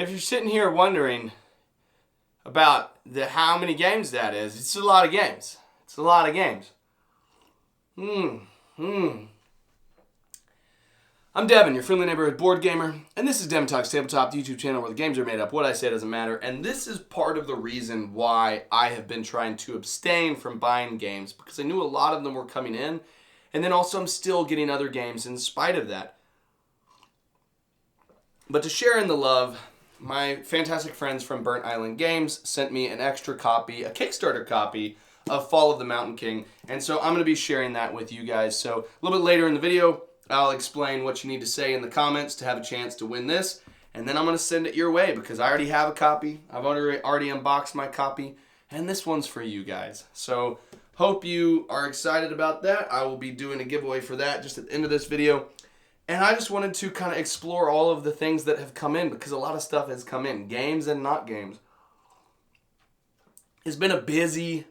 If you're sitting here wondering about how many games that is, it's a lot of games. It's a lot of games. I'm Devin, your friendly neighborhood board gamer, and this is Devin Talks Tabletop, the YouTube channel where the games are made up. What I say doesn't matter, and this is part of the reason why I have been trying to abstain from buying games, because I knew a lot of them were coming in, and then also I'm still getting other games in spite of that. But to share in the love, my fantastic friends from Burnt Island Games sent me an extra copy, a Kickstarter copy, of Fall of the Mountain King, and so I'm going to be sharing that with you guys. So a little bit later in the video, I'll explain what you need to say in the comments to have a chance to win this, and then I'm going to send it your way because I already have a copy. I've already unboxed my copy, and this one's for you guys. So hope you are excited about that. I will be doing a giveaway for that just at the end of this video. And I just wanted to kind of explore all of the things that have come in because a lot of stuff has come in, games and not games. It's been a busy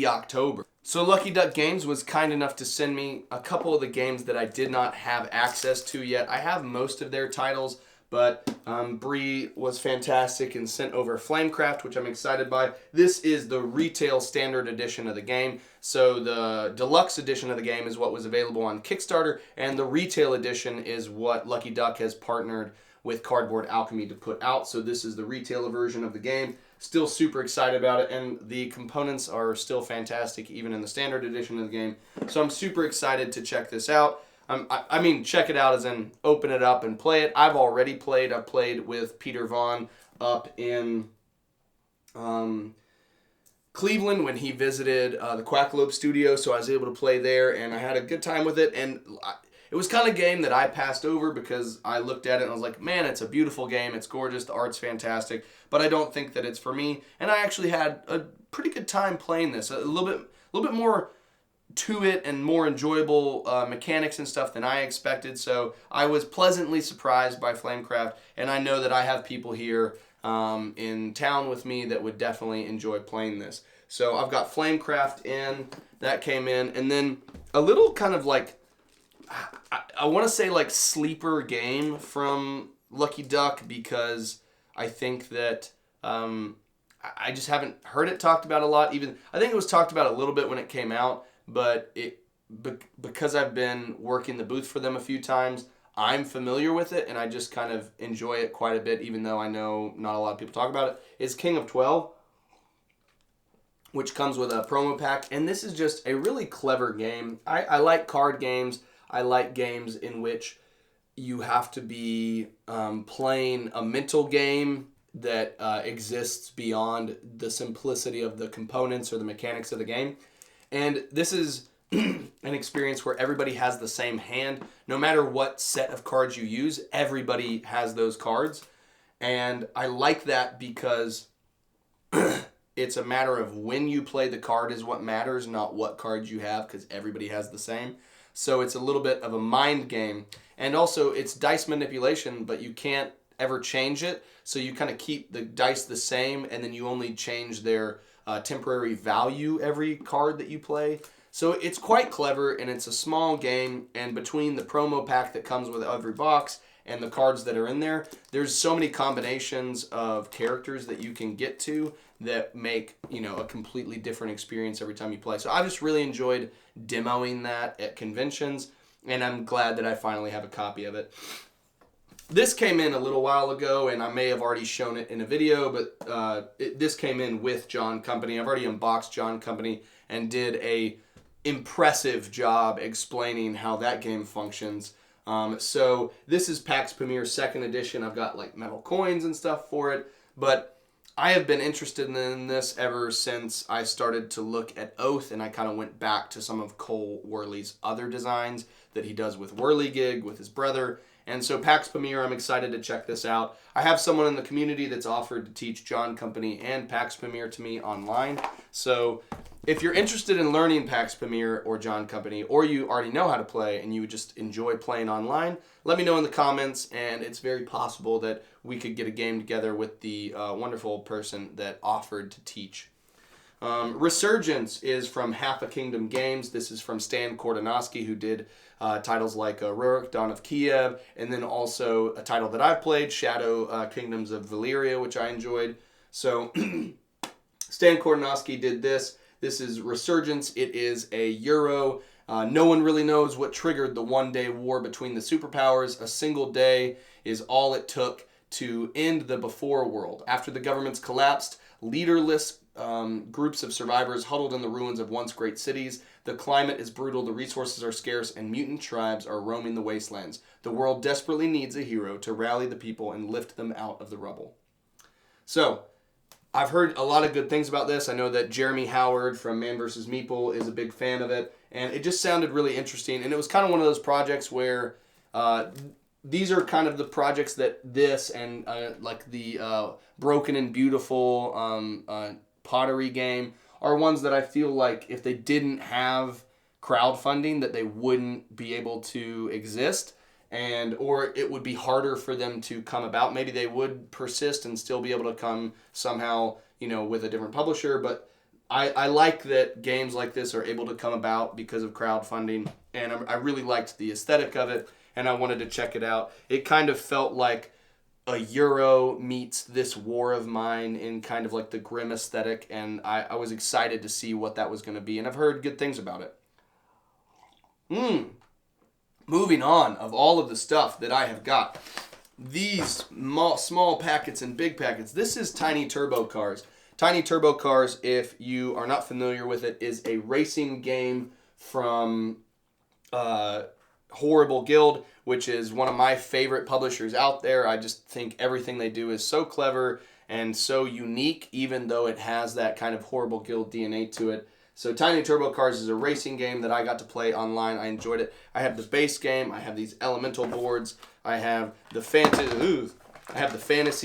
October. So Lucky Duck Games was kind enough to send me a couple of the games that I did not have access to yet. I have most of their titles, but Bree was fantastic and sent over Flamecraft, which I'm excited by. This is the retail standard edition of the game. So the deluxe edition of the game is what was available on Kickstarter, and the retail edition is what Lucky Duck has partnered with Cardboard Alchemy to put out. So this is the retail version of the game. Still super excited about it, and the components are still fantastic even in the standard edition of the game. So I'm super excited to check this out. I mean, check it out as in open it up and play it. I've already played. I've played with Peter Vaughn up in Cleveland when he visited the Quackalope studio, so I was able to play there, and I had a good time with it. And it was kind of a game that I passed over because I looked at it and I was like, man, it's a beautiful game. It's gorgeous. The art's fantastic. But I don't think that it's for me. And I actually had a pretty good time playing this. A little bit more to it and more enjoyable mechanics and stuff than I expected. So I was pleasantly surprised by Flamecraft. And I know that I have people here in town with me that would definitely enjoy playing this. So I've got Flamecraft in. That came in. And then a little kind of like, I want to say like sleeper game from Lucky Duck because I think that I just haven't heard it talked about a lot. Even I think it was talked about a little bit when it came out, but because I've been working the booth for them a few times, I'm familiar with it and I just kind of enjoy it quite a bit, even though I know not a lot of people talk about it. It's King of 12, which comes with a promo pack, and this is just a really clever game. I like card games. I like games in which you have to be playing a mental game that exists beyond the simplicity of the components or the mechanics of the game. And this is an experience where everybody has the same hand. No matter what set of cards you use, everybody has those cards. And I like that because it's a matter of when you play the card is what matters, not what cards you have, because everybody has the same. So it's a little bit of a mind game. And also it's dice manipulation, but you can't ever change it. So you kind of keep the dice the same, and then you only change their temporary value every card that you play. So it's quite clever, and it's a small game. And between the promo pack that comes with every box and the cards that are in there, there's so many combinations of characters that you can get to that make, a completely different experience every time you play. So I just really enjoyed demoing that at conventions, and I'm glad that I finally have a copy of it. This came in a little while ago, and I may have already shown it in a video, but this came in with John Company. I've already unboxed John Company and did a impressive job explaining how that game functions. So this is PAX Pamir 2nd edition. I've got like metal coins and stuff for it, but I have been interested in this ever since I started to look at Oath, and I kind of went back to some of Cole Worley's other designs that he does with Whirligig, with his brother. And so PAX Pamir, I'm excited to check this out. I have someone in the community that's offered to teach John Company and PAX Pamir to me online. So if you're interested in learning PAX Pamir or John Company, or you already know how to play and you just enjoy playing online, let me know in the comments, and it's very possible that we could get a game together with the wonderful person that offered to teach. Resurgence is from Half a Kingdom Games. This is from Stan Kordanowski, who did titles like Rurik, Dawn of Kiev, and then also a title that I've played, Shadow Kingdoms of Valyria, which I enjoyed. So Stan Kornowski did this. This is Resurgence. It is a Euro. No one really knows what triggered the one-day war between the superpowers. A single day is all it took to end the before world. After the governments collapsed, leaderless groups of survivors huddled in the ruins of once great cities. The climate is brutal, the resources are scarce, and mutant tribes are roaming the wastelands. The world desperately needs a hero to rally the people and lift them out of the rubble. So, I've heard a lot of good things about this. I know that Jeremy Howard from Man vs. Meeple is a big fan of it, and it just sounded really interesting. And it was kind of one of those projects where these are kind of the projects that this and like the Broken and Beautiful pottery game are ones that I feel like if they didn't have crowdfunding that they wouldn't be able to exist, and or it would be harder for them to come about. Maybe they would persist and still be able to come somehow, you know, with a different publisher, but I like that games like this are able to come about because of crowdfunding, and I really liked the aesthetic of it, and I wanted to check it out. It kind of felt like a Euro meets This War of Mine in kind of like the grim aesthetic, and I was excited to see what that was going to be, and I've heard good things about it. Moving on, of all of the stuff that I have got, these small packets and big packets, this is Tiny Turbo Cars. Tiny Turbo Cars, if you are not familiar with it, is a racing game from Horrible Guild, which is one of my favorite publishers out there. I just think everything they do is so clever and so unique, even though it has that kind of Horrible Guild DNA to it. So Tiny Turbo Cars is a racing game that I got to play online. I enjoyed it. I have the base game. I have these elemental boards. I have the fantasy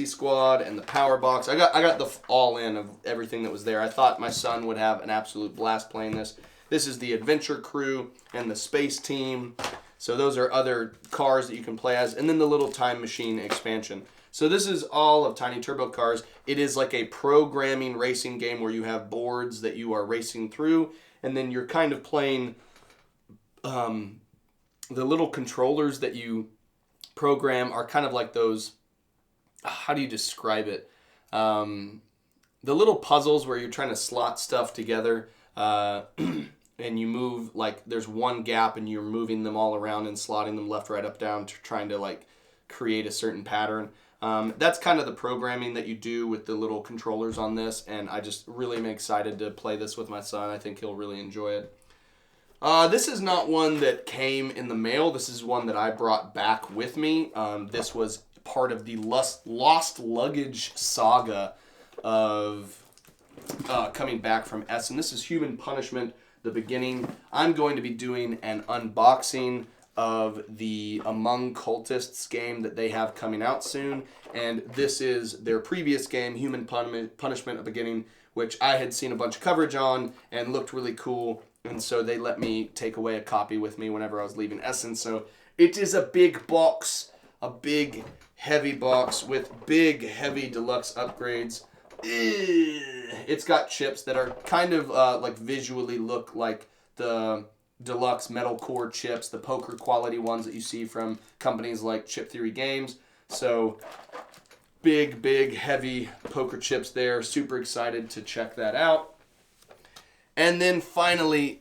squad and the power box. I got the all in of everything that was there. I thought my son would have an absolute blast playing this. This is the adventure crew and the space team. So those are other cars that you can play as, and then the little time machine expansion. So this is all of Tiny Turbo Cars. It is like a programming racing game where you have boards that you are racing through, and then you're kind of playing the little controllers that you program are kind of like those, how do you describe it? The little puzzles where you're trying to slot stuff together, and you move, like, there's one gap and you're moving them all around and slotting them left, right, up, down, trying to, like, create a certain pattern. That's kind of the programming that you do with the little controllers on this, and I just really am excited to play this with my son. I think he'll really enjoy it. This is not one that came in the mail. This is one that I brought back with me. This was part of the Lost Luggage saga of coming back from Essen. This is Human Punishment, the beginning. I'm going to be doing an unboxing of the Among Cultists game that they have coming out soon, and this is their previous game, Human Punishment, a beginning, which I had seen a bunch of coverage on and looked really cool, and so they let me take away a copy with me whenever I was leaving Essen. So it is a big box, a big heavy box with big heavy deluxe upgrades. It's got chips that are kind of like visually look like the deluxe metal core chips, the poker quality ones that you see from companies like Chip Theory Games. So big heavy poker chips there. Super excited to check that out. And then finally,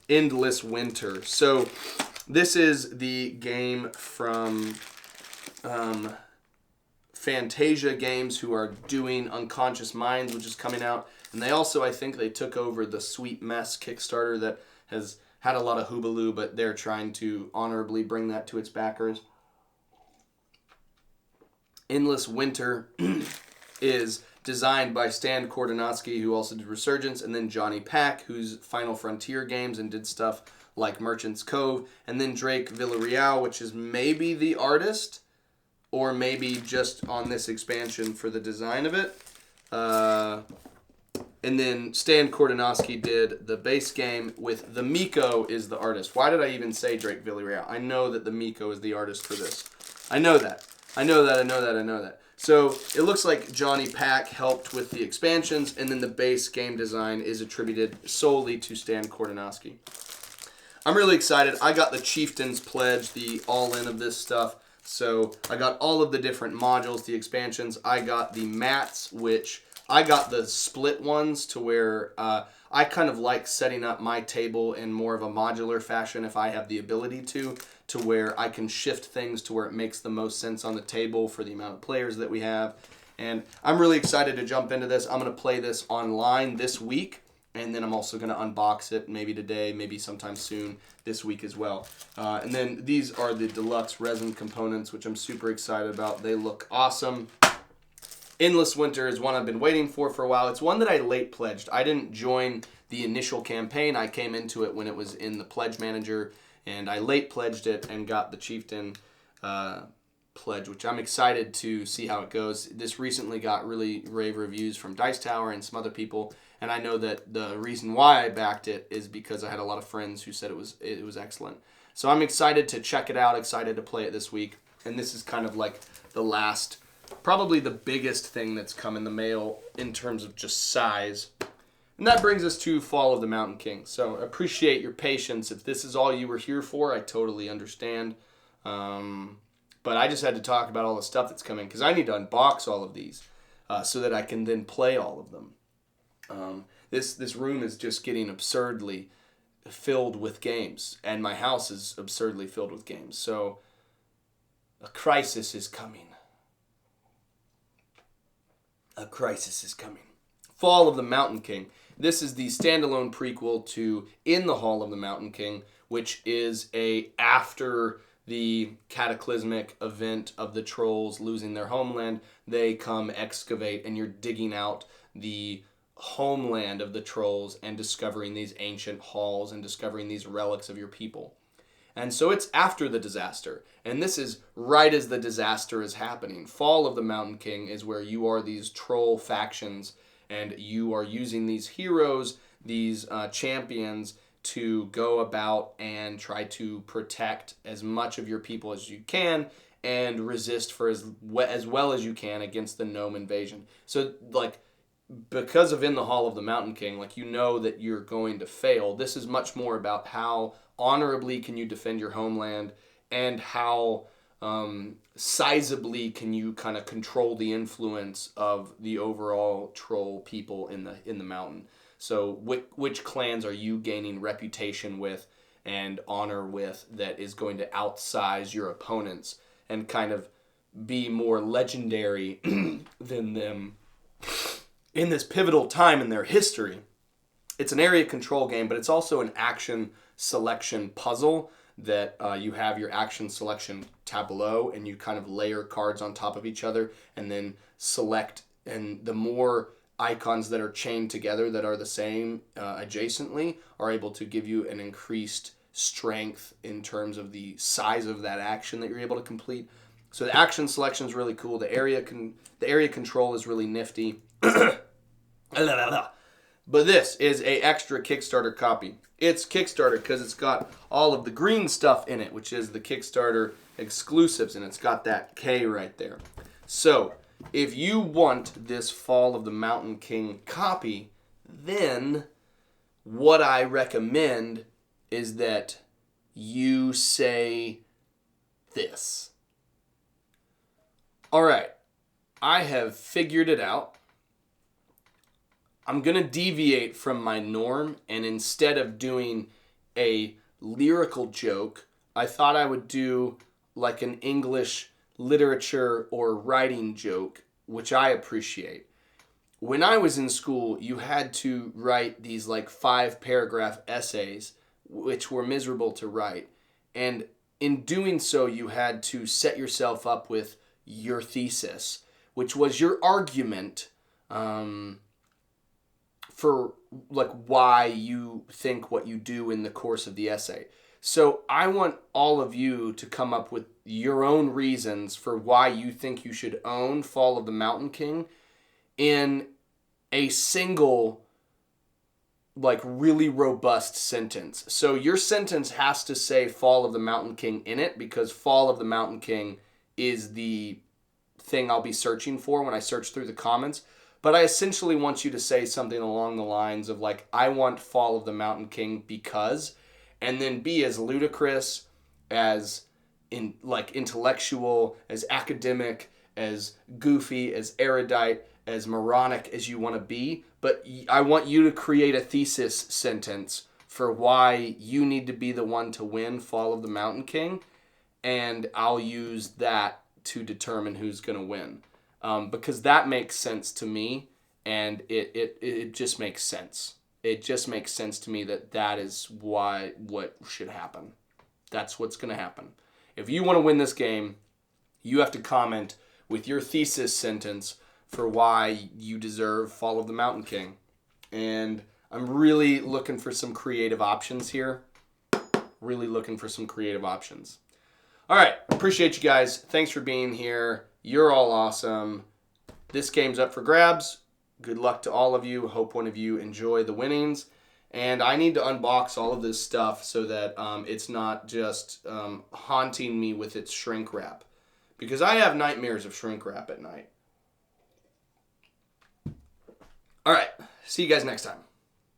Endless Winter. So this is the game from Fantasia Games, who are doing Unconscious Minds, which is coming out. And they also, I think they took over the Sweet Mess Kickstarter that has had a lot of hoobaloo, but they're trying to honorably bring that to its backers. Endless Winter is designed by Stan Kornowski, who also did Resurgence, and then Johnny Pack, who's Final Frontier Games and did stuff like Merchant's Cove, and then Drake Villarreal, which is maybe the artist, or maybe just on this expansion for the design of it. And then Stan Kornowski did the base game with the Miko is the artist. Why did I even say Drake Villarreal? I know that the Miko is the artist for this. I know that. So it looks like Johnny Pack helped with the expansions, and then the base game design is attributed solely to Stan Kornowski. I'm really excited. I got the Chieftain's Pledge, the all-in of this stuff. So I got all of the different modules, the expansions. I got the mats, which I got the split ones to where I kind of like setting up my table in more of a modular fashion if I have the ability to where I can shift things to where it makes the most sense on the table for the amount of players that we have. And I'm really excited to jump into this. I'm going to play this online this week, and then I'm also going to unbox it maybe today, maybe sometime soon this week as well. And then these are the deluxe resin components, which I'm super excited about. They look awesome. Endless Winter is one I've been waiting for a while. It's one that I late pledged. I didn't join the initial campaign. I came into it when it was in the Pledge Manager, and I late pledged it and got the Chieftain Pledge, which I'm excited to see how it goes. This recently got really rave reviews from Dice Tower and some other people, and I know that the reason why I backed it is because I had a lot of friends who said it was excellent. So I'm excited to check it out, excited to play it this week, and this is kind of like the last, probably the biggest thing that's come in the mail in terms of just size. And that brings us to Fall of the Mountain King. So appreciate your patience. If this is all you were here for, I totally understand. But I just had to talk about all the stuff that's coming because I need to unbox all of these so that I can then play all of them. This room is just getting absurdly filled with games, and my house is absurdly filled with games. So a crisis is coming. A crisis is coming. Fall of the Mountain King. This is the standalone prequel to In the Hall of the Mountain King, which is after the cataclysmic event of the trolls losing their homeland. They come excavate, and you're digging out the homeland of the trolls and discovering these ancient halls and discovering these relics of your people. And so it's after the disaster. And this is right as the disaster is happening. Fall of the Mountain King is where you are these troll factions and you are using these heroes, these champions, to go about and try to protect as much of your people as you can and resist for as well as you can against the gnome invasion. So, like, because of In the Hall of the Mountain King, like, you know that you're going to fail. This is much more about how honorably can you defend your homeland and how sizably can you kind of control the influence of the overall troll people in the mountain. So which clans are you gaining reputation with and honor with that is going to outsize your opponents and kind of be more legendary than them in this pivotal time in their history. It's an area control game, but it's also an action selection puzzle that you have your action selection tableau and you kind of layer cards on top of each other and then select, and the more icons that are chained together that are the same adjacently are able to give you an increased strength in terms of the size of that action that you're able to complete. So the action selection is really cool. The area control is really nifty. But this is a extra Kickstarter copy. It's Kickstarter because it's got all of the green stuff in it, which is the Kickstarter exclusives, and it's got that K right there. So if you want this Fall of the Mountain King copy, then what I recommend is that you say this. All right, I have figured it out. I'm going to deviate from my norm, and instead of doing a lyrical joke, I thought I would do like an English literature or writing joke, which I appreciate. When I was in school, you had to write these like 5-paragraph essays, which were miserable to write. And in doing so, you had to set yourself up with your thesis, which was your argument for like why you think what you do in the course of the essay. So I want all of you to come up with your own reasons for why you think you should own Fall of the Mountain King in a single, like, really robust sentence. So your sentence has to say Fall of the Mountain King in it, because Fall of the Mountain King is the thing I'll be searching for when I search through the comments. But I essentially want you to say something along the lines of, like, I want Fall of the Mountain King because, and then be as ludicrous, as intellectual, as academic, as goofy, as erudite, as moronic as you want to be. But I want you to create a thesis sentence for why you need to be the one to win Fall of the Mountain King, and I'll use that to determine who's going to win. Because that makes sense to me, and it just makes sense. It just makes sense to me that is what should happen. That's what's going to happen. If you want to win this game, you have to comment with your thesis sentence for why you deserve Fall of the Mountain King. And I'm really looking for some creative options here. Really looking for some creative options. All right, appreciate you guys. Thanks for being here. You're all awesome. This game's up for grabs. Good luck to all of you. Hope one of you enjoy the winnings. And I need to unbox all of this stuff so that it's not just haunting me with its shrink wrap. Because I have nightmares of shrink wrap at night. All right, see you guys next time.